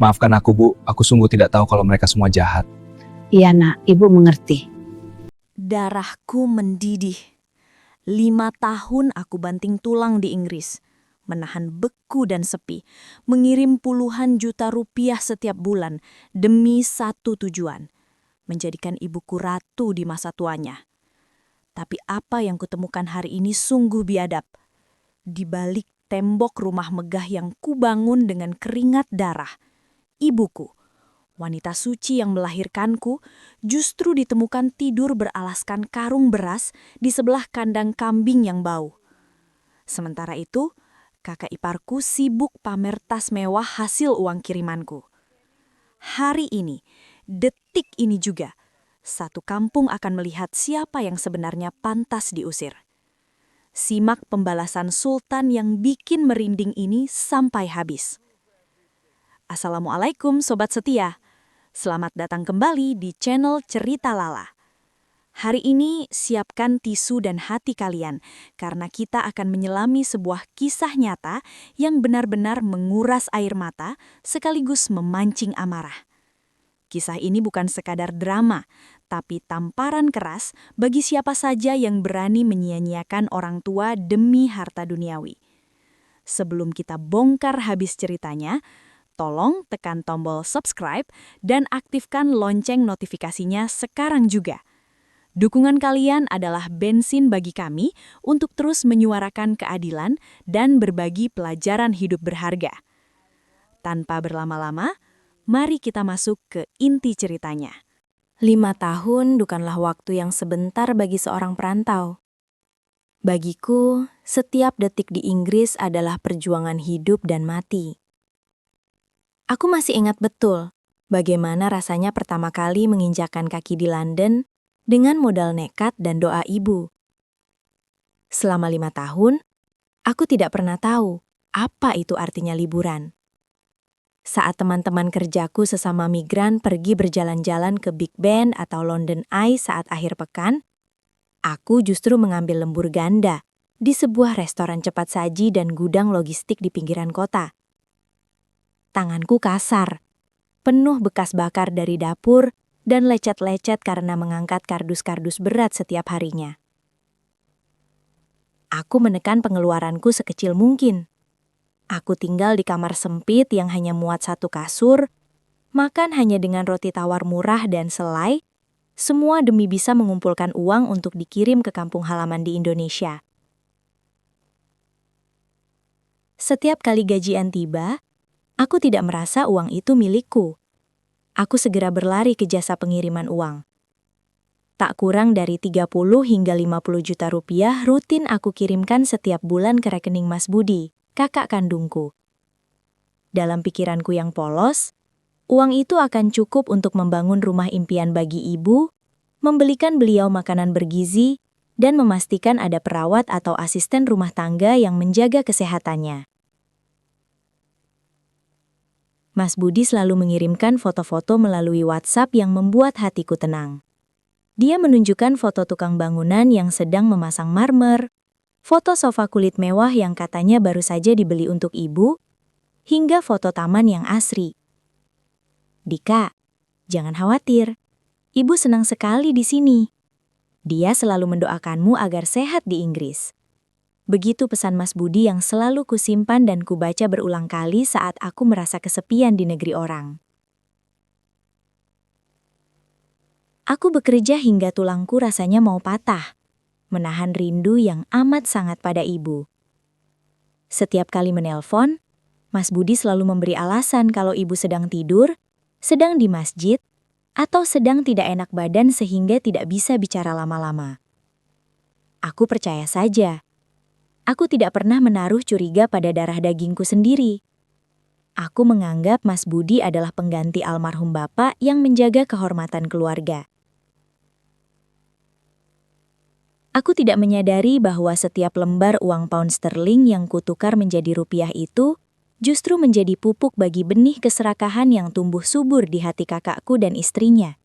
Maafkan aku, Bu. Aku sungguh tidak tahu kalau mereka semua jahat. Iya nak, ibu mengerti. Darahku mendidih. 5 tahun aku banting tulang di Inggris, menahan beku dan sepi, mengirim puluhan juta rupiah setiap bulan demi satu tujuan, menjadikan ibuku ratu di masa tuanya. Tapi apa yang kutemukan hari ini sungguh biadab. Di balik tembok rumah megah yang kubangun dengan keringat darah, ibuku, wanita suci yang melahirkanku, justru ditemukan tidur beralaskan karung beras di sebelah kandang kambing yang bau. Sementara itu, kakak iparku sibuk pamer tas mewah hasil uang kirimanku. Hari ini, detik ini juga, satu kampung akan melihat siapa yang sebenarnya pantas diusir. Simak pembalasan Sultan yang bikin merinding ini sampai habis. Assalamualaikum Sobat Setia. Selamat datang kembali di channel Cerita Lala. Hari ini siapkan tisu dan hati kalian karena kita akan menyelami sebuah kisah nyata yang benar-benar menguras air mata sekaligus memancing amarah. Kisah ini bukan sekadar drama, tapi tamparan keras bagi siapa saja yang berani menyia-nyiakan orang tua demi harta duniawi. Sebelum kita bongkar habis ceritanya, tolong tekan tombol subscribe dan aktifkan lonceng notifikasinya sekarang juga. Dukungan kalian adalah bensin bagi kami untuk terus menyuarakan keadilan dan berbagi pelajaran hidup berharga. Tanpa berlama-lama, mari kita masuk ke inti ceritanya. 5 tahun bukanlah waktu yang sebentar bagi seorang perantau. Bagiku, setiap detik di Inggris adalah perjuangan hidup dan mati. Aku masih ingat betul bagaimana rasanya pertama kali menginjakkan kaki di London dengan modal nekat dan doa ibu. Selama 5 tahun, aku tidak pernah tahu apa itu artinya liburan. Saat teman-teman kerjaku sesama migran pergi berjalan-jalan ke Big Ben atau London Eye saat akhir pekan, aku justru mengambil lembur ganda di sebuah restoran cepat saji dan gudang logistik di pinggiran kota. Tanganku kasar, penuh bekas bakar dari dapur dan lecet-lecet karena mengangkat kardus-kardus berat setiap harinya. Aku menekan pengeluaranku sekecil mungkin. Aku tinggal di kamar sempit yang hanya muat satu kasur, makan hanya dengan roti tawar murah dan selai, semua demi bisa mengumpulkan uang untuk dikirim ke kampung halaman di Indonesia. Setiap kali gajian tiba, aku tidak merasa uang itu milikku. Aku segera berlari ke jasa pengiriman uang. Tak kurang dari 30 hingga 50 juta rupiah rutin aku kirimkan setiap bulan ke rekening Mas Budi, kakak kandungku. Dalam pikiranku yang polos, uang itu akan cukup untuk membangun rumah impian bagi ibu, membelikan beliau makanan bergizi, dan memastikan ada perawat atau asisten rumah tangga yang menjaga kesehatannya. Mas Budi selalu mengirimkan foto-foto melalui WhatsApp yang membuat hatiku tenang. Dia menunjukkan foto tukang bangunan yang sedang memasang marmer, foto sofa kulit mewah yang katanya baru saja dibeli untuk ibu, hingga foto taman yang asri. Dika, jangan khawatir. Ibu senang sekali di sini. Dia selalu mendoakanmu agar sehat di Inggris. Begitu pesan Mas Budi yang selalu kusimpan dan kubaca berulang kali saat aku merasa kesepian di negeri orang. Aku bekerja hingga tulangku rasanya mau patah, menahan rindu yang amat sangat pada ibu. Setiap kali menelpon, Mas Budi selalu memberi alasan kalau ibu sedang tidur, sedang di masjid, atau sedang tidak enak badan sehingga tidak bisa bicara lama-lama. Aku percaya saja. Aku tidak pernah menaruh curiga pada darah dagingku sendiri. Aku menganggap Mas Budi adalah pengganti almarhum bapak yang menjaga kehormatan keluarga. Aku tidak menyadari bahwa setiap lembar uang pound sterling yang kutukar menjadi rupiah itu justru menjadi pupuk bagi benih keserakahan yang tumbuh subur di hati kakakku dan istrinya.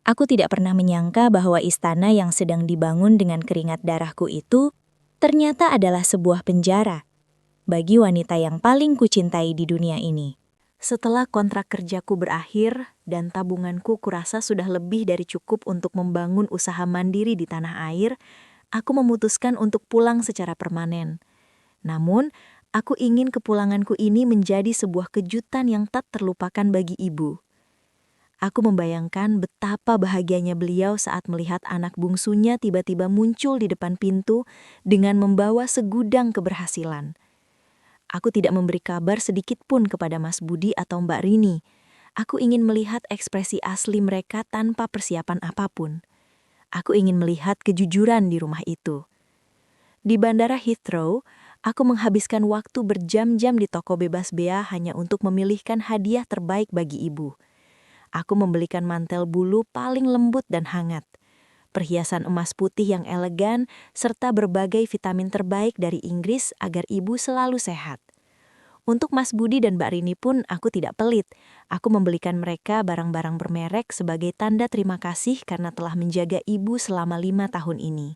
Aku tidak pernah menyangka bahwa istana yang sedang dibangun dengan keringat darahku itu ternyata adalah sebuah penjara bagi wanita yang paling kucintai di dunia ini. Setelah kontrak kerjaku berakhir dan tabunganku kurasa sudah lebih dari cukup untuk membangun usaha mandiri di tanah air, aku memutuskan untuk pulang secara permanen. Namun, aku ingin kepulanganku ini menjadi sebuah kejutan yang tak terlupakan bagi ibu. Aku membayangkan betapa bahagianya beliau saat melihat anak bungsunya tiba-tiba muncul di depan pintu dengan membawa segudang keberhasilan. Aku tidak memberi kabar sedikit pun kepada Mas Budi atau Mbak Rini. Aku ingin melihat ekspresi asli mereka tanpa persiapan apapun. Aku ingin melihat kejujuran di rumah itu. Di Bandara Heathrow, aku menghabiskan waktu berjam-jam di toko bebas bea hanya untuk memilihkan hadiah terbaik bagi ibu. Aku membelikan mantel bulu paling lembut dan hangat, perhiasan emas putih yang elegan, serta berbagai vitamin terbaik dari Inggris agar ibu selalu sehat. Untuk Mas Budi dan Mbak Rini pun aku tidak pelit. Aku membelikan mereka barang-barang bermerek sebagai tanda terima kasih karena telah menjaga ibu selama 5 tahun ini.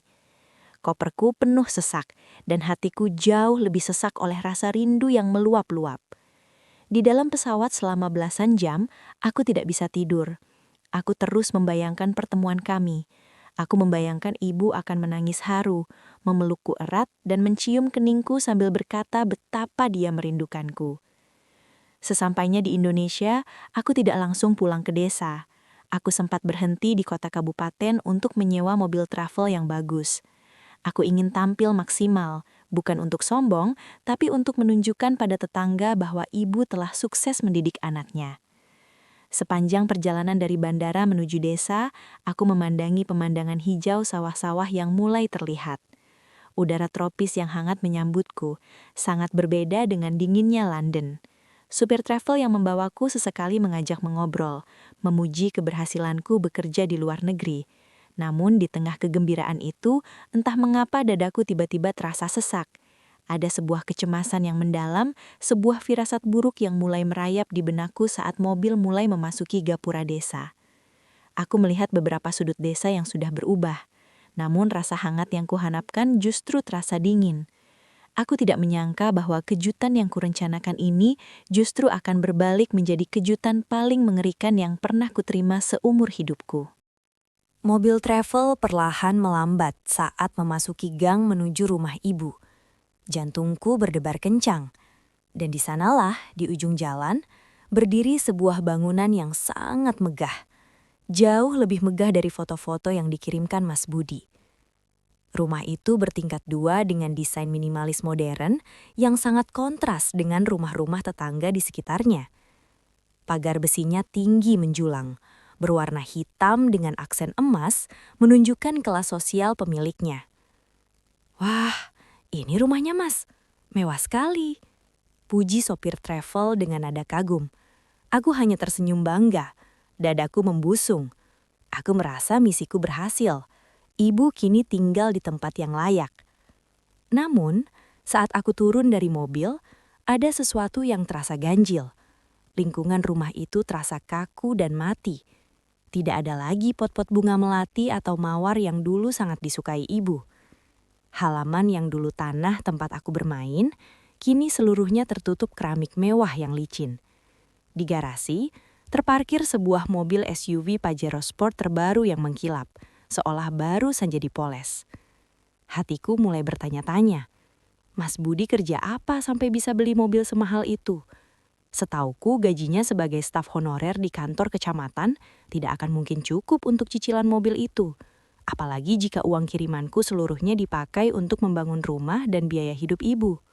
Koperku penuh sesak, dan hatiku jauh lebih sesak oleh rasa rindu yang meluap-luap. Di dalam pesawat selama belasan jam, aku tidak bisa tidur. Aku terus membayangkan pertemuan kami. Aku membayangkan ibu akan menangis haru, memelukku erat, dan mencium keningku sambil berkata betapa dia merindukanku. Sesampainya di Indonesia, aku tidak langsung pulang ke desa. Aku sempat berhenti di kota kabupaten untuk menyewa mobil travel yang bagus. Aku ingin tampil maksimal, bukan untuk sombong, tapi untuk menunjukkan pada tetangga bahwa ibu telah sukses mendidik anaknya. Sepanjang perjalanan dari bandara menuju desa, aku memandangi pemandangan hijau sawah-sawah yang mulai terlihat. Udara tropis yang hangat menyambutku, sangat berbeda dengan dinginnya London. Supir travel yang membawaku sesekali mengajak mengobrol, memuji keberhasilanku bekerja di luar negeri. Namun di tengah kegembiraan itu, entah mengapa dadaku tiba-tiba terasa sesak. Ada sebuah kecemasan yang mendalam, sebuah firasat buruk yang mulai merayap di benakku saat mobil mulai memasuki gapura desa. Aku melihat beberapa sudut desa yang sudah berubah, namun rasa hangat yang kuhanapkan justru terasa dingin. Aku tidak menyangka bahwa kejutan yang kurencanakan ini justru akan berbalik menjadi kejutan paling mengerikan yang pernah kuterima seumur hidupku. Mobil travel perlahan melambat saat memasuki gang menuju rumah ibu. Jantungku berdebar kencang, dan di sanalah, di ujung jalan, berdiri sebuah bangunan yang sangat megah. Jauh lebih megah dari foto-foto yang dikirimkan Mas Budi. Rumah itu bertingkat 2 dengan desain minimalis modern yang sangat kontras dengan rumah-rumah tetangga di sekitarnya. Pagar besinya tinggi menjulang, berwarna hitam dengan aksen emas, menunjukkan kelas sosial pemiliknya. Wah, ini rumahnya Mas. Mewah sekali. Puji sopir travel dengan nada kagum. Aku hanya tersenyum bangga. Dadaku membusung. Aku merasa misiku berhasil. Ibu kini tinggal di tempat yang layak. Namun, saat aku turun dari mobil, ada sesuatu yang terasa ganjil. Lingkungan rumah itu terasa kaku dan mati. Tidak ada lagi pot-pot bunga melati atau mawar yang dulu sangat disukai ibu. Halaman yang dulu tanah tempat aku bermain, kini seluruhnya tertutup keramik mewah yang licin. Di garasi, terparkir sebuah mobil SUV Pajero Sport terbaru yang mengkilap, seolah baru saja dipoles. Hatiku mulai bertanya-tanya, Mas Budi kerja apa sampai bisa beli mobil semahal itu? Setauku gajinya sebagai staf honorer di kantor kecamatan tidak akan mungkin cukup untuk cicilan mobil itu. Apalagi jika uang kirimanku seluruhnya dipakai untuk membangun rumah dan biaya hidup ibu.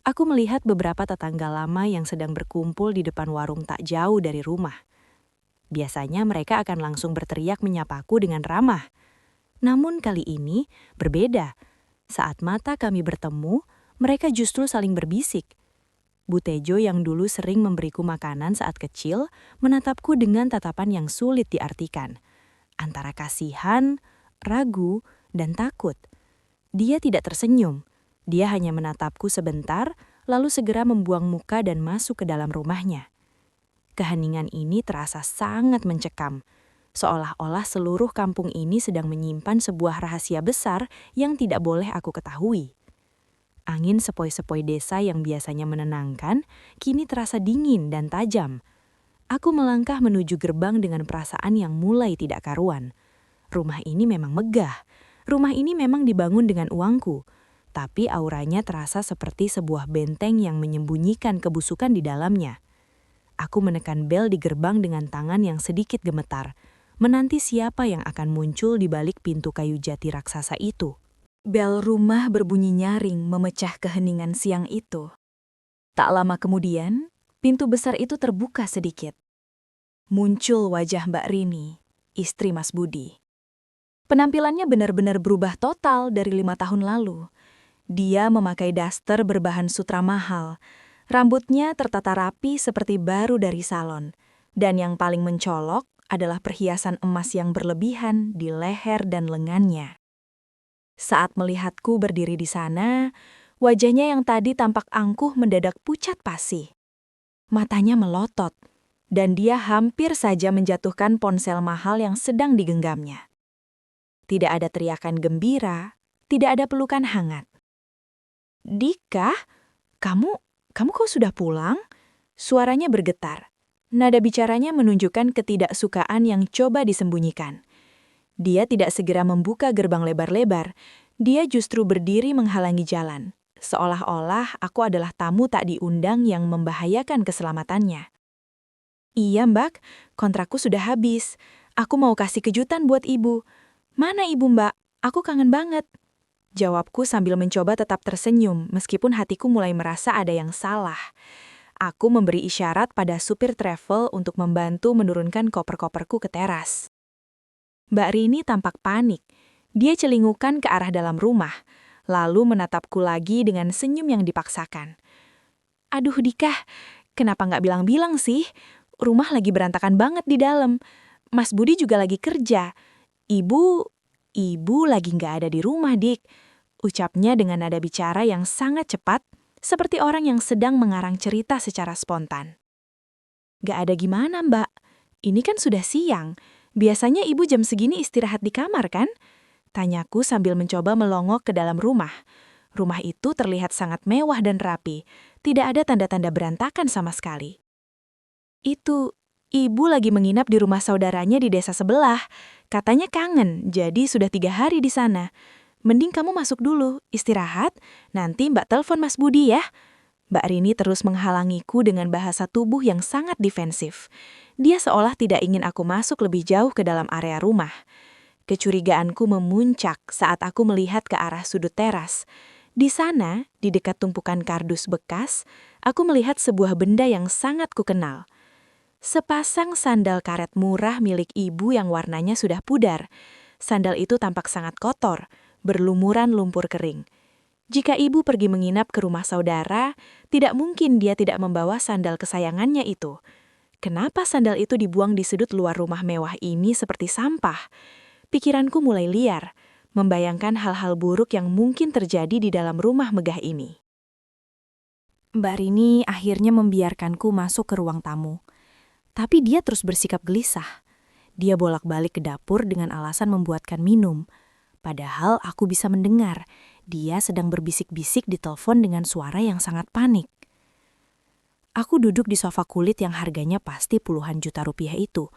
Aku melihat beberapa tetangga lama yang sedang berkumpul di depan warung tak jauh dari rumah. Biasanya mereka akan langsung berteriak menyapaku dengan ramah. Namun kali ini berbeda. Saat mata kami bertemu, mereka justru saling berbisik. Bu Tejo yang dulu sering memberiku makanan saat kecil, menatapku dengan tatapan yang sulit diartikan. Antara kasihan, ragu, dan takut. Dia tidak tersenyum. Dia hanya menatapku sebentar, lalu segera membuang muka dan masuk ke dalam rumahnya. Keheningan ini terasa sangat mencekam. Seolah-olah seluruh kampung ini sedang menyimpan sebuah rahasia besar yang tidak boleh aku ketahui. Angin sepoi-sepoi desa yang biasanya menenangkan, kini terasa dingin dan tajam. Aku melangkah menuju gerbang dengan perasaan yang mulai tidak karuan. Rumah ini memang megah. Rumah ini memang dibangun dengan uangku. Tapi auranya terasa seperti sebuah benteng yang menyembunyikan kebusukan di dalamnya. Aku menekan bel di gerbang dengan tangan yang sedikit gemetar, menanti siapa yang akan muncul di balik pintu kayu jati raksasa itu. Bel rumah berbunyi nyaring memecah keheningan siang itu. Tak lama kemudian, pintu besar itu terbuka sedikit. Muncul wajah Mbak Rini, istri Mas Budi. Penampilannya benar-benar berubah total dari 5 tahun lalu. Dia memakai daster berbahan sutra mahal. Rambutnya tertata rapi seperti baru dari salon. Dan yang paling mencolok adalah perhiasan emas yang berlebihan di leher dan lengannya. Saat melihatku berdiri di sana, wajahnya yang tadi tampak angkuh mendadak pucat pasi. Matanya melotot, dan dia hampir saja menjatuhkan ponsel mahal yang sedang digenggamnya. Tidak ada teriakan gembira, tidak ada pelukan hangat. "Dika, kamu kok sudah pulang?" Suaranya bergetar. Nada bicaranya menunjukkan ketidaksukaan yang coba disembunyikan. Dia tidak segera membuka gerbang lebar-lebar. Dia justru berdiri menghalangi jalan, seolah-olah aku adalah tamu tak diundang yang membahayakan keselamatannya. "Iya, Mbak, kontrakku sudah habis. Aku mau kasih kejutan buat ibu." "Mana ibu, Mbak? Aku kangen banget." Jawabku sambil mencoba tetap tersenyum, meskipun hatiku mulai merasa ada yang salah. Aku memberi isyarat pada supir travel untuk membantu menurunkan koper-koperku ke teras. Mbak Rini tampak panik. Dia celingukan ke arah dalam rumah, lalu menatapku lagi dengan senyum yang dipaksakan. "Aduh Dika, kenapa nggak bilang-bilang sih? Rumah lagi berantakan banget di dalam. Mas Budi juga lagi kerja. Ibu lagi nggak ada di rumah, Dik." Ucapnya dengan nada bicara yang sangat cepat, seperti orang yang sedang mengarang cerita secara spontan. "Nggak ada gimana, Mbak? Ini kan sudah siang. Biasanya ibu jam segini istirahat di kamar, kan?" Tanyaku sambil mencoba melongok ke dalam rumah. Rumah itu terlihat sangat mewah dan rapi. Tidak ada tanda-tanda berantakan sama sekali. "Itu, ibu lagi menginap di rumah saudaranya di desa sebelah. Katanya kangen, jadi sudah 3 hari di sana. Mending kamu masuk dulu, istirahat. Nanti Mbak telepon Mas Budi ya." Mbak Rini terus menghalangiku dengan bahasa tubuh yang sangat defensif. Dia seolah tidak ingin aku masuk lebih jauh ke dalam area rumah. Kecurigaanku memuncak saat aku melihat ke arah sudut teras. Di sana, di dekat tumpukan kardus bekas, aku melihat sebuah benda yang sangat kukenal. Sepasang sandal karet murah milik ibu yang warnanya sudah pudar. Sandal itu tampak sangat kotor, berlumuran lumpur kering. Jika ibu pergi menginap ke rumah saudara, tidak mungkin dia tidak membawa sandal kesayangannya itu. Kenapa sandal itu dibuang di sudut luar rumah mewah ini seperti sampah? Pikiranku mulai liar, membayangkan hal-hal buruk yang mungkin terjadi di dalam rumah megah ini. Mbak Rini akhirnya membiarkanku masuk ke ruang tamu. Tapi dia terus bersikap gelisah. Dia bolak-balik ke dapur dengan alasan membuatkan minum. Padahal aku bisa mendengar, dia sedang berbisik-bisik di telepon dengan suara yang sangat panik. Aku duduk di sofa kulit yang harganya pasti puluhan juta rupiah itu,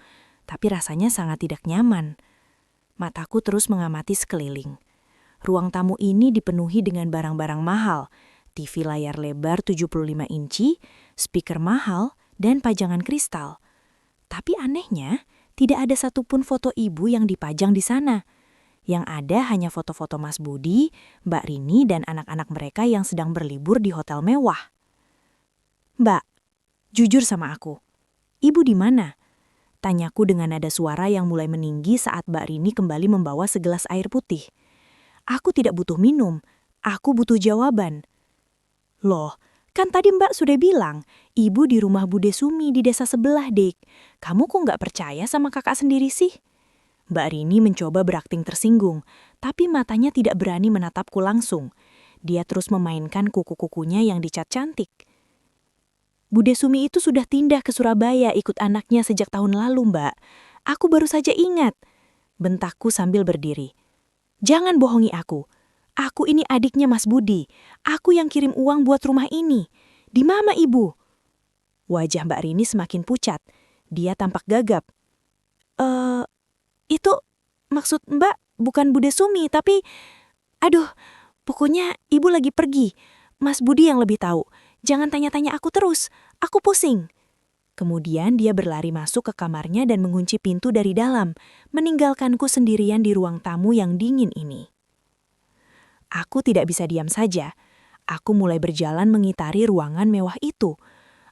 tapi rasanya sangat tidak nyaman. Mataku terus mengamati sekeliling. Ruang tamu ini dipenuhi dengan barang-barang mahal, TV layar lebar 75 inci, speaker mahal, dan pajangan kristal. Tapi anehnya, tidak ada satupun foto ibu yang dipajang di sana. Yang ada hanya foto-foto Mas Budi, Mbak Rini, dan anak-anak mereka yang sedang berlibur di hotel mewah. "Mbak, jujur sama aku. Ibu di mana?" Tanyaku dengan nada suara yang mulai meninggi saat Mbak Rini kembali membawa segelas air putih. "Aku tidak butuh minum, aku butuh jawaban." "Loh, kan tadi Mbak sudah bilang, ibu di rumah Bude Sumi di desa sebelah, Dik. Kamu kok nggak percaya sama kakak sendiri sih?" Mbak Rini mencoba berakting tersinggung, tapi matanya tidak berani menatapku langsung. Dia terus memainkan kuku-kukunya yang dicat cantik. "Bude Sumi itu sudah pindah ke Surabaya ikut anaknya sejak tahun lalu, Mbak. Aku baru saja ingat." Bentakku sambil berdiri. "Jangan bohongi aku. Aku ini adiknya Mas Budi. Aku yang kirim uang buat rumah ini. Di mana Ibu? Wajah Mbak Rini semakin pucat. Dia tampak gagap. Itu maksud Mbak bukan Bude Sumi, tapi... Aduh, pokoknya Ibu lagi pergi. Mas Budi yang lebih tahu. Jangan tanya-tanya aku terus. Aku pusing. Kemudian dia berlari masuk ke kamarnya dan mengunci pintu dari dalam, meninggalkanku sendirian di ruang tamu yang dingin ini. Aku tidak bisa diam saja. Aku mulai berjalan mengitari ruangan mewah itu.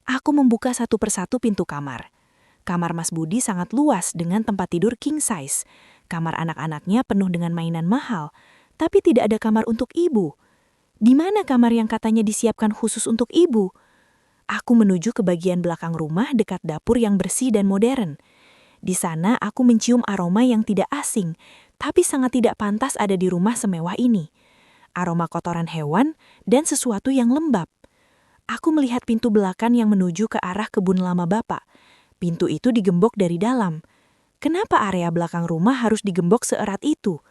Aku membuka satu persatu pintu kamar. Kamar Mas Budi sangat luas dengan tempat tidur king size. Kamar anak-anaknya penuh dengan mainan mahal, tapi tidak ada kamar untuk Ibu. Di mana kamar yang katanya disiapkan khusus untuk Ibu? Aku menuju ke bagian belakang rumah dekat dapur yang bersih dan modern. Di sana aku mencium aroma yang tidak asing, tapi sangat tidak pantas ada di rumah semewah ini. Aroma kotoran hewan dan sesuatu yang lembab. Aku melihat pintu belakang yang menuju ke arah kebun lama Bapak. Pintu itu digembok dari dalam. Kenapa area belakang rumah harus digembok seerat itu?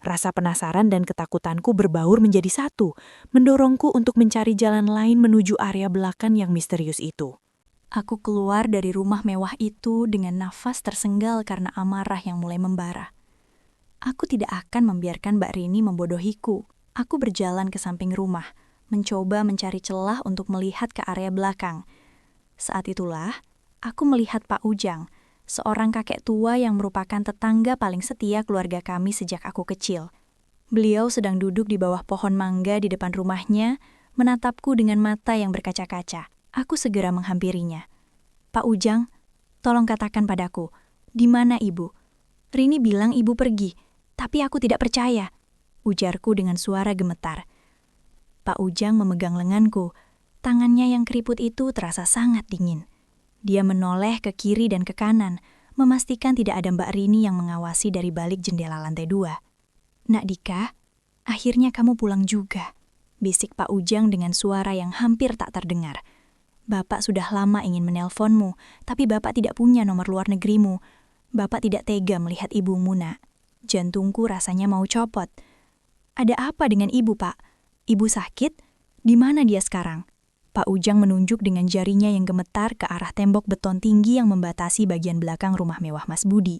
Rasa penasaran dan ketakutanku berbaur menjadi satu, mendorongku untuk mencari jalan lain menuju area belakang yang misterius itu. Aku keluar dari rumah mewah itu dengan nafas tersenggal karena amarah yang mulai membara. Aku tidak akan membiarkan Mbak Rini membodohiku. Aku berjalan ke samping rumah, mencoba mencari celah untuk melihat ke area belakang. Saat itulah, aku melihat Pak Ujang, seorang kakek tua yang merupakan tetangga paling setia keluarga kami sejak aku kecil. Beliau sedang duduk di bawah pohon mangga di depan rumahnya, menatapku dengan mata yang berkaca-kaca. Aku segera menghampirinya. Pak Ujang, tolong katakan padaku, di mana Ibu? Rini bilang Ibu pergi, tapi aku tidak percaya, ujarku dengan suara gemetar. Pak Ujang memegang lenganku. Tangannya yang keriput itu terasa sangat dingin. Dia menoleh ke kiri dan ke kanan, memastikan tidak ada Mbak Rini yang mengawasi dari balik jendela lantai 2. Nak Dika, akhirnya kamu pulang juga, bisik Pak Ujang dengan suara yang hampir tak terdengar. Bapak sudah lama ingin menelponmu, tapi Bapak tidak punya nomor luar negerimu. Bapak tidak tega melihat ibumu, Nak. Jantungku rasanya mau copot. Ada apa dengan Ibu, Pak? Ibu sakit? Di mana dia sekarang? Pak Ujang menunjuk dengan jarinya yang gemetar ke arah tembok beton tinggi yang membatasi bagian belakang rumah mewah Mas Budi.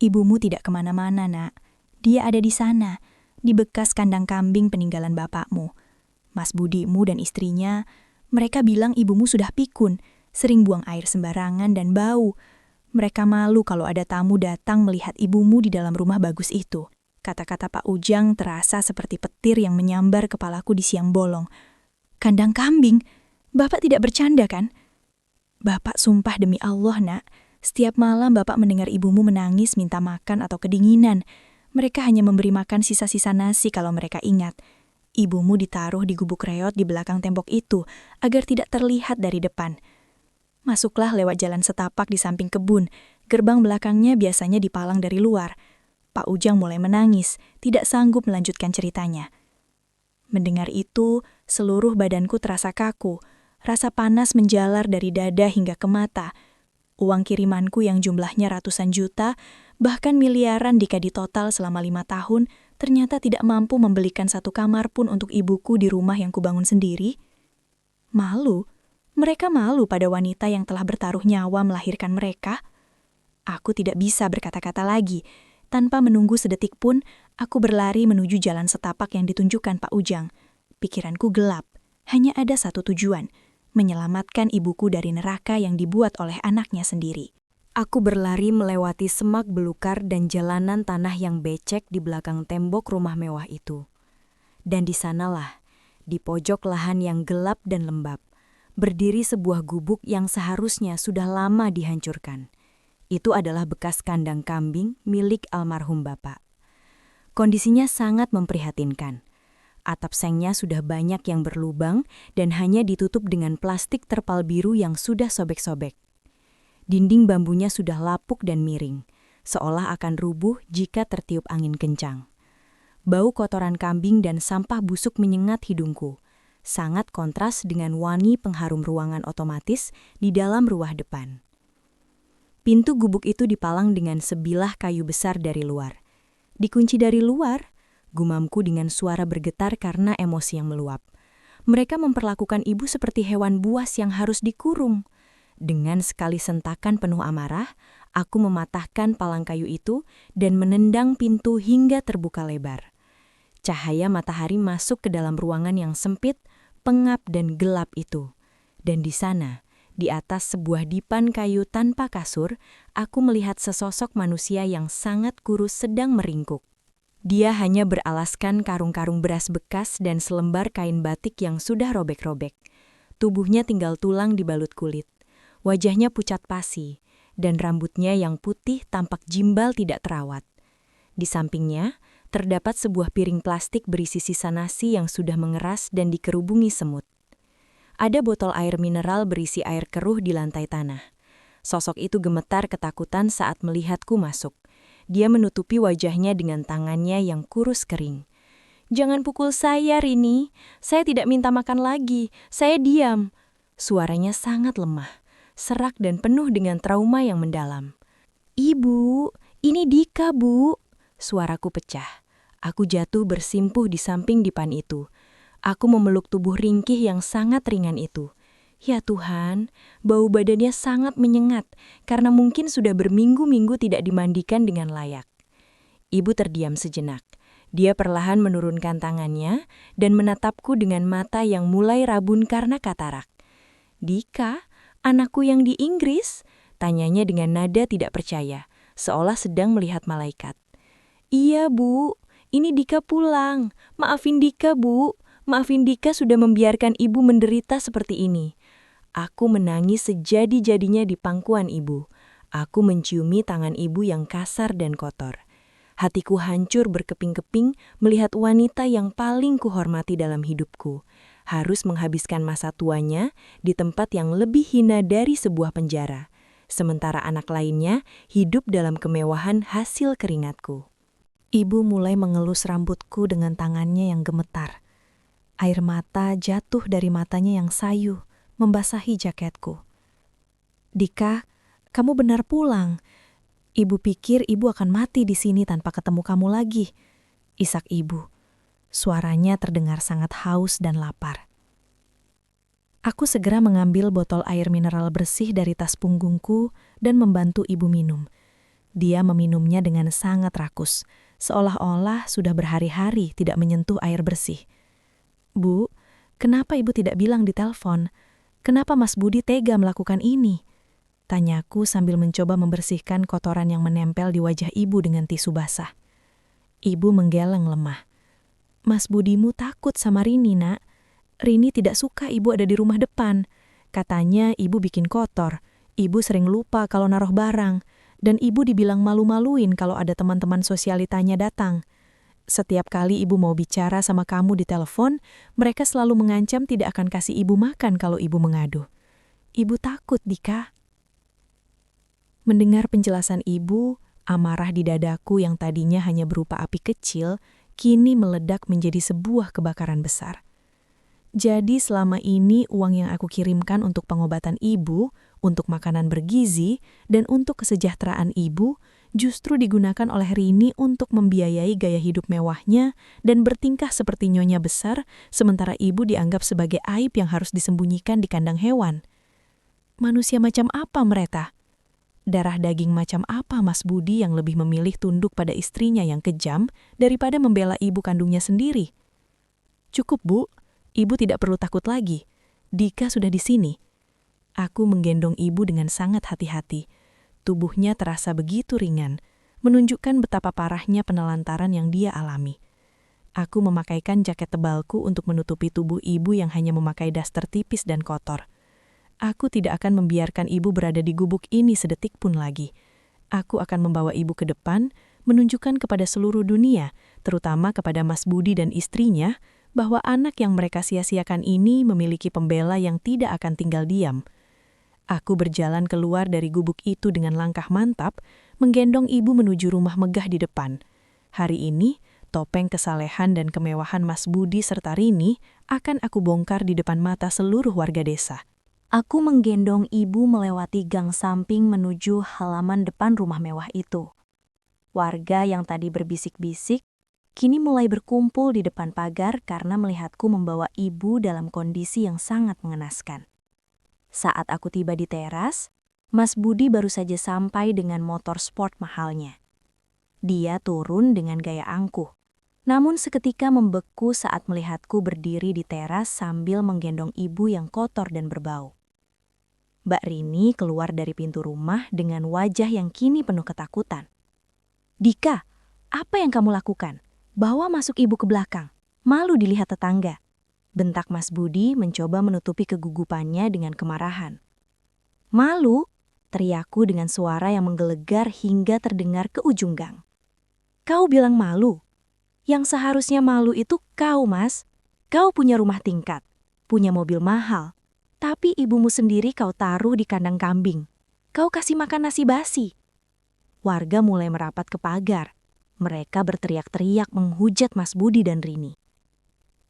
Ibumu tidak kemana-mana, Nak. Dia ada di sana, di bekas kandang kambing peninggalan bapakmu. Mas Budimu dan istrinya, mereka bilang ibumu sudah pikun, sering buang air sembarangan dan bau. Mereka malu kalau ada tamu datang melihat ibumu di dalam rumah bagus itu. Kata-kata Pak Ujang terasa seperti petir yang menyambar kepalaku di siang bolong. Kandang kambing? Bapak tidak bercanda kan? Bapak sumpah demi Allah, Nak. Setiap malam Bapak mendengar ibumu menangis minta makan atau kedinginan. Mereka hanya memberi makan sisa-sisa nasi kalau mereka ingat. Ibumu ditaruh di gubuk reot di belakang tembok itu agar tidak terlihat dari depan. Masuklah lewat jalan setapak di samping kebun. Gerbang belakangnya biasanya dipalang dari luar. Pak Ujang mulai menangis, tidak sanggup melanjutkan ceritanya. Mendengar itu, seluruh badanku terasa kaku. Rasa panas menjalar dari dada hingga ke mata. Uang kirimanku yang jumlahnya ratusan juta, bahkan miliaran jika ditotal selama 5 tahun, ternyata tidak mampu membelikan satu kamar pun untuk ibuku di rumah yang kubangun sendiri. Malu? Mereka malu pada wanita yang telah bertaruh nyawa melahirkan mereka. Aku tidak bisa berkata-kata lagi. Tanpa menunggu sedetik pun, aku berlari menuju jalan setapak yang ditunjukkan Pak Ujang. Pikiranku gelap. Hanya ada satu tujuan, menyelamatkan ibuku dari neraka yang dibuat oleh anaknya sendiri. Aku berlari melewati semak belukar dan jalanan tanah yang becek di belakang tembok rumah mewah itu. Dan di sanalah, di pojok lahan yang gelap dan lembab, berdiri sebuah gubuk yang seharusnya sudah lama dihancurkan. Itu adalah bekas kandang kambing milik almarhum Bapak. Kondisinya sangat memprihatinkan. Atap sengnya sudah banyak yang berlubang dan hanya ditutup dengan plastik terpal biru yang sudah sobek-sobek. Dinding bambunya sudah lapuk dan miring, seolah akan rubuh jika tertiup angin kencang. Bau kotoran kambing dan sampah busuk menyengat hidungku, sangat kontras dengan wangi pengharum ruangan otomatis di dalam ruang depan. Pintu gubuk itu dipalang dengan sebilah kayu besar dari luar. Dikunci dari luar, gumamku dengan suara bergetar karena emosi yang meluap. Mereka memperlakukan ibu seperti hewan buas yang harus dikurung. Dengan sekali sentakan penuh amarah, aku mematahkan palang kayu itu dan menendang pintu hingga terbuka lebar. Cahaya matahari masuk ke dalam ruangan yang sempit, pengap dan gelap itu. Dan di sana, di atas sebuah dipan kayu tanpa kasur, aku melihat sesosok manusia yang sangat kurus sedang meringkuk. Dia hanya beralaskan karung-karung beras bekas dan selembar kain batik yang sudah robek-robek. Tubuhnya tinggal tulang dibalut kulit. Wajahnya pucat pasi, dan rambutnya yang putih tampak jimbal tidak terawat. Di sampingnya, terdapat sebuah piring plastik berisi sisa nasi yang sudah mengeras dan dikerubungi semut. Ada botol air mineral berisi air keruh di lantai tanah. Sosok itu gemetar ketakutan saat melihatku masuk. Dia menutupi wajahnya dengan tangannya yang kurus kering. "Jangan pukul saya, Rini. Saya tidak minta makan lagi. Saya diam." Suaranya sangat lemah, serak dan penuh dengan trauma yang mendalam. "Ibu, ini Dika, Bu." Suaraku pecah. Aku jatuh bersimpuh di samping dipan itu. Aku memeluk tubuh ringkih yang sangat ringan itu. Ya Tuhan, bau badannya sangat menyengat karena mungkin sudah berminggu-minggu tidak dimandikan dengan layak. Ibu terdiam sejenak. Dia perlahan menurunkan tangannya dan menatapku dengan mata yang mulai rabun karena katarak. "Dika, anakku yang di Inggris?" Tanyanya dengan nada tidak percaya, seolah sedang melihat malaikat. "Iya, Bu. Ini Dika pulang. Maafin Dika, Bu. Maafin Dika sudah membiarkan ibu menderita seperti ini." Aku menangis sejadi-jadinya di pangkuan ibu. Aku menciumi tangan ibu yang kasar dan kotor. Hatiku hancur berkeping-keping melihat wanita yang paling kuhormati dalam hidupku harus menghabiskan masa tuanya di tempat yang lebih hina dari sebuah penjara, sementara anak lainnya hidup dalam kemewahan hasil keringatku. Ibu mulai mengelus rambutku dengan tangannya yang gemetar. Air mata jatuh dari matanya yang sayu, membasahi jaketku. "Dika, kamu benar pulang. Ibu pikir ibu akan mati di sini tanpa ketemu kamu lagi." Isak ibu. Suaranya terdengar sangat haus dan lapar. Aku segera mengambil botol air mineral bersih dari tas punggungku dan membantu ibu minum. Dia meminumnya dengan sangat rakus, seolah-olah sudah berhari-hari tidak menyentuh air bersih. "Bu, kenapa ibu tidak bilang di telepon? Kenapa Mas Budi tega melakukan ini?" Tanyaku sambil mencoba membersihkan kotoran yang menempel di wajah ibu dengan tisu basah. Ibu menggeleng lemah. "Mas Budimu takut sama Rini, Nak. Rini tidak suka ibu ada di rumah depan. Katanya ibu bikin kotor. Ibu sering lupa kalau naruh barang. Dan ibu dibilang malu-maluin kalau ada teman-teman sosialitanya datang. Setiap kali ibu mau bicara sama kamu di telepon, mereka selalu mengancam tidak akan kasih ibu makan kalau ibu mengadu. Ibu takut, Dika." Mendengar penjelasan ibu, amarah di dadaku yang tadinya hanya berupa api kecil, kini meledak menjadi sebuah kebakaran besar. Jadi selama ini uang yang aku kirimkan untuk pengobatan ibu, untuk makanan bergizi, dan untuk kesejahteraan ibu, justru digunakan oleh Rini untuk membiayai gaya hidup mewahnya dan bertingkah seperti nyonya besar, sementara ibu dianggap sebagai aib yang harus disembunyikan di kandang hewan. Manusia macam apa mereka? Darah daging macam apa Mas Budi yang lebih memilih tunduk pada istrinya yang kejam daripada membela ibu kandungnya sendiri? "Cukup, Bu. Ibu tidak perlu takut lagi. Dika sudah di sini." Aku menggendong ibu dengan sangat hati-hati. Tubuhnya terasa begitu ringan, menunjukkan betapa parahnya penelantaran yang dia alami. Aku memakaikan jaket tebalku untuk menutupi tubuh ibu yang hanya memakai daster tipis dan kotor. Aku tidak akan membiarkan ibu berada di gubuk ini sedetik pun lagi. Aku akan membawa ibu ke depan, menunjukkan kepada seluruh dunia, terutama kepada Mas Budi dan istrinya, bahwa anak yang mereka sia-siakan ini memiliki pembela yang tidak akan tinggal diam. Aku berjalan keluar dari gubuk itu dengan langkah mantap, menggendong ibu menuju rumah megah di depan. Hari ini, topeng kesalehan dan kemewahan Mas Budi serta Rini akan aku bongkar di depan mata seluruh warga desa. Aku menggendong ibu melewati gang samping menuju halaman depan rumah mewah itu. Warga yang tadi berbisik-bisik kini mulai berkumpul di depan pagar karena melihatku membawa ibu dalam kondisi yang sangat mengenaskan. Saat aku tiba di teras, Mas Budi baru saja sampai dengan motor sport mahalnya. Dia turun dengan gaya angkuh, namun seketika membeku saat melihatku berdiri di teras sambil menggendong ibu yang kotor dan berbau. Mbak Rini keluar dari pintu rumah dengan wajah yang kini penuh ketakutan. "Dika, apa yang kamu lakukan? Bawa masuk ibu ke belakang. Malu dilihat tetangga." Bentak Mas Budi mencoba menutupi kegugupannya dengan kemarahan. "Malu?" teriakku dengan suara yang menggelegar hingga terdengar ke ujung gang. "Kau bilang malu? Yang seharusnya malu itu kau, Mas. Kau punya rumah tingkat, punya mobil mahal, tapi ibumu sendiri kau taruh di kandang kambing. Kau kasih makan nasi basi." Warga mulai merapat ke pagar. Mereka berteriak-teriak menghujat Mas Budi dan Rini.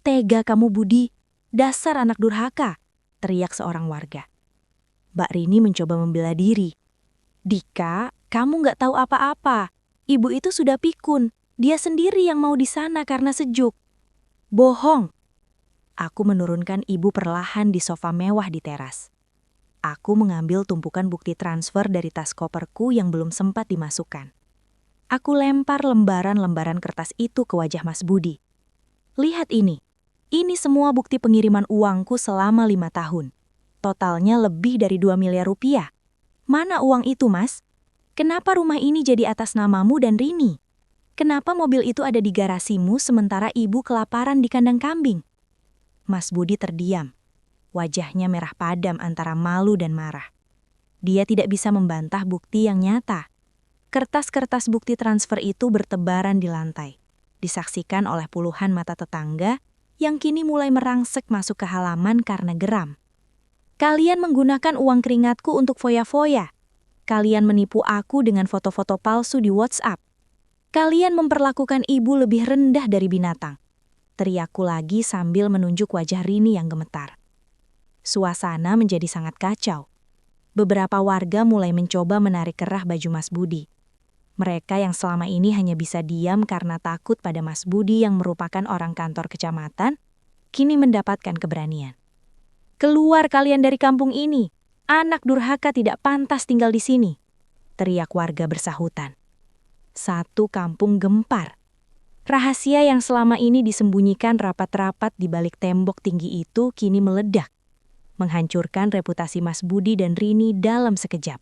"Tega kamu, Budi. Dasar anak durhaka," teriak seorang warga. Mbak Rini mencoba membela diri. "Dika, kamu nggak tahu apa-apa. Ibu itu sudah pikun. Dia sendiri yang mau di sana karena sejuk." "Bohong." Aku menurunkan ibu perlahan di sofa mewah di teras. Aku mengambil tumpukan bukti transfer dari tas koperku yang belum sempat dimasukkan. Aku lempar lembaran-lembaran kertas itu ke wajah Mas Budi. "Lihat ini. Ini semua bukti pengiriman uangku selama 5 tahun. Totalnya lebih dari 2 miliar rupiah. Mana uang itu, Mas? Kenapa rumah ini jadi atas namamu dan Rini? Kenapa mobil itu ada di garasimu sementara ibu kelaparan di kandang kambing?" Mas Budi terdiam. Wajahnya merah padam antara malu dan marah. Dia tidak bisa membantah bukti yang nyata. Kertas-kertas bukti transfer itu bertebaran di lantai, disaksikan oleh puluhan mata tetangga yang kini mulai merangsek masuk ke halaman karena geram. "Kalian menggunakan uang keringatku untuk foya-foya. Kalian menipu aku dengan foto-foto palsu di WhatsApp. Kalian memperlakukan ibu lebih rendah dari binatang," teriakku lagi sambil menunjuk wajah Rini yang gemetar. Suasana menjadi sangat kacau. Beberapa warga mulai mencoba menarik kerah baju Mas Budi. Mereka yang selama ini hanya bisa diam karena takut pada Mas Budi yang merupakan orang kantor kecamatan, kini mendapatkan keberanian. "Keluar kalian dari kampung ini. Anak durhaka tidak pantas tinggal di sini," teriak warga bersahutan. Satu kampung gempar. Rahasia yang selama ini disembunyikan rapat-rapat di balik tembok tinggi itu kini meledak, menghancurkan reputasi Mas Budi dan Rini dalam sekejap.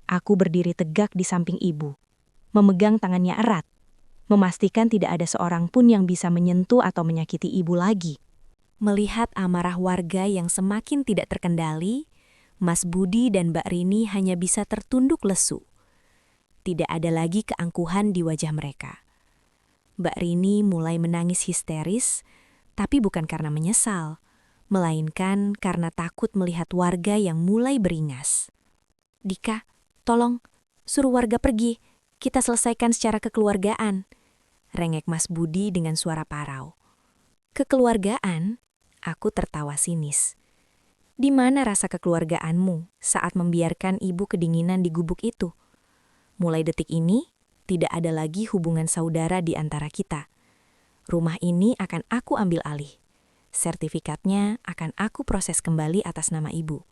Aku berdiri tegak di samping ibu, memegang tangannya erat, memastikan tidak ada seorang pun yang bisa menyentuh atau menyakiti ibu lagi. Melihat amarah warga yang semakin tidak terkendali, Mas Budi dan Mbak Rini hanya bisa tertunduk lesu. Tidak ada lagi keangkuhan di wajah mereka. Mbak Rini mulai menangis histeris, tapi bukan karena menyesal, melainkan karena takut melihat warga yang mulai beringas. "Dika, tolong, suruh warga pergi. Kita selesaikan secara kekeluargaan," rengek Mas Budi dengan suara parau. "Kekeluargaan?" Aku tertawa sinis. "Di mana rasa kekeluargaanmu saat membiarkan ibu kedinginan di gubuk itu? Mulai detik ini, tidak ada lagi hubungan saudara di antara kita. Rumah ini akan aku ambil alih. Sertifikatnya akan aku proses kembali atas nama ibu."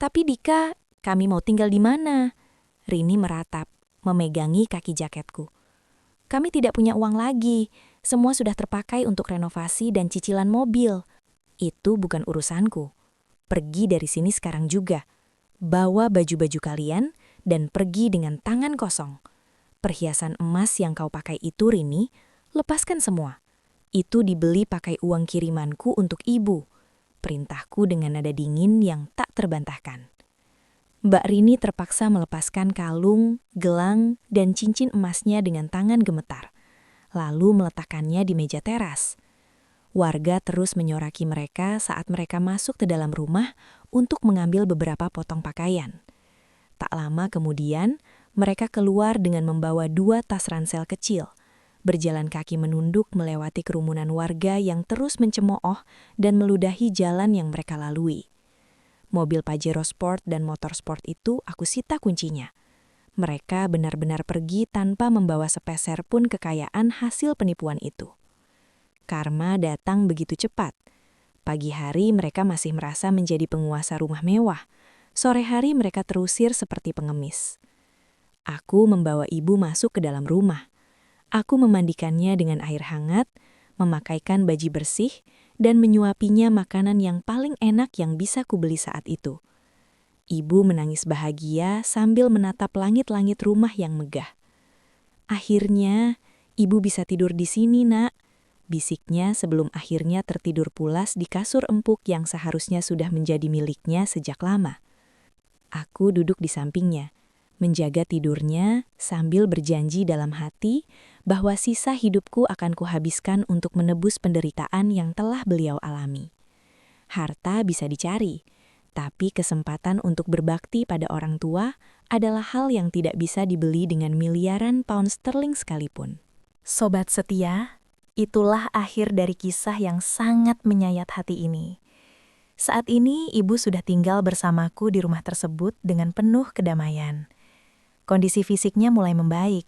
"Tapi Dika, kami mau tinggal di mana?" Rini meratap, memegangi kaki jaketku. "Kami tidak punya uang lagi. Semua sudah terpakai untuk renovasi dan cicilan mobil." "Itu bukan urusanku. Pergi dari sini sekarang juga. Bawa baju-baju kalian dan pergi dengan tangan kosong. Perhiasan emas yang kau pakai itu, Rini, lepaskan semua. Itu dibeli pakai uang kirimanku untuk ibu," perintahku dengan nada dingin yang tak terbantahkan. Mbak Rini terpaksa melepaskan kalung, gelang, dan cincin emasnya dengan tangan gemetar, lalu meletakkannya di meja teras. Warga terus menyoraki mereka saat mereka masuk ke dalam rumah untuk mengambil beberapa potong pakaian. Tak lama kemudian, mereka keluar dengan membawa 2 tas ransel kecil, berjalan kaki menunduk melewati kerumunan warga yang terus mencemooh dan meludahi jalan yang mereka lalui. Mobil Pajero Sport dan motor sport itu aku sita kuncinya. Mereka benar-benar pergi tanpa membawa sepeser pun kekayaan hasil penipuan itu. Karma datang begitu cepat. Pagi hari mereka masih merasa menjadi penguasa rumah mewah. Sore hari mereka terusir seperti pengemis. Aku membawa ibu masuk ke dalam rumah. Aku memandikannya dengan air hangat, memakaikan baju bersih, dan menyuapinya makanan yang paling enak yang bisa kubeli saat itu. Ibu menangis bahagia sambil menatap langit-langit rumah yang megah. "Akhirnya, ibu bisa tidur di sini, Nak," bisiknya sebelum akhirnya tertidur pulas di kasur empuk yang seharusnya sudah menjadi miliknya sejak lama. Aku duduk di sampingnya, menjaga tidurnya sambil berjanji dalam hati bahwa sisa hidupku akan kuhabiskan untuk menebus penderitaan yang telah beliau alami. Harta bisa dicari, tapi kesempatan untuk berbakti pada orang tua adalah hal yang tidak bisa dibeli dengan miliaran pound sterling sekalipun. Sobat setia, itulah akhir dari kisah yang sangat menyayat hati ini. Saat ini ibu sudah tinggal bersamaku di rumah tersebut dengan penuh kedamaian. Kondisi fisiknya mulai membaik,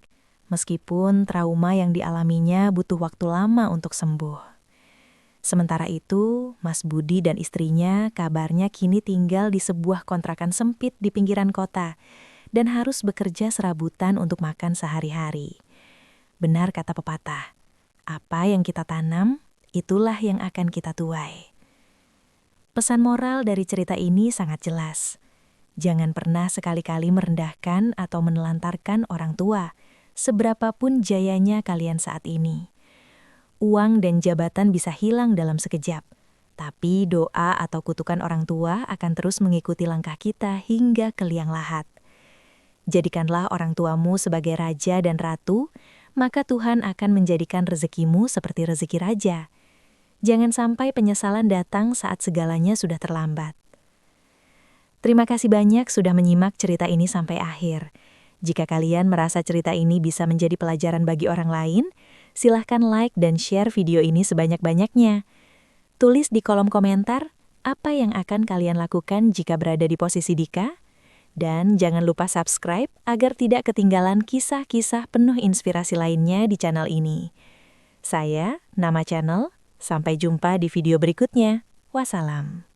meskipun trauma yang dialaminya butuh waktu lama untuk sembuh. Sementara itu, Mas Budi dan istrinya kabarnya kini tinggal di sebuah kontrakan sempit di pinggiran kota dan harus bekerja serabutan untuk makan sehari-hari. Benar kata pepatah, apa yang kita tanam, itulah yang akan kita tuai. Pesan moral dari cerita ini sangat jelas. Jangan pernah sekali-kali merendahkan atau menelantarkan orang tua, seberapapun jayanya kalian saat ini. Uang dan jabatan bisa hilang dalam sekejap, tapi doa atau kutukan orang tua akan terus mengikuti langkah kita hingga ke liang lahat. Jadikanlah orang tuamu sebagai raja dan ratu, maka Tuhan akan menjadikan rezekimu seperti rezeki raja. Jangan sampai penyesalan datang saat segalanya sudah terlambat. Terima kasih banyak sudah menyimak cerita ini sampai akhir. Jika kalian merasa cerita ini bisa menjadi pelajaran bagi orang lain, silahkan like dan share video ini sebanyak-banyaknya. Tulis di kolom komentar apa yang akan kalian lakukan jika berada di posisi Dika. Dan jangan lupa subscribe agar tidak ketinggalan kisah-kisah penuh inspirasi lainnya di channel ini. Saya, Nama Channel, sampai jumpa di video berikutnya. Wassalam.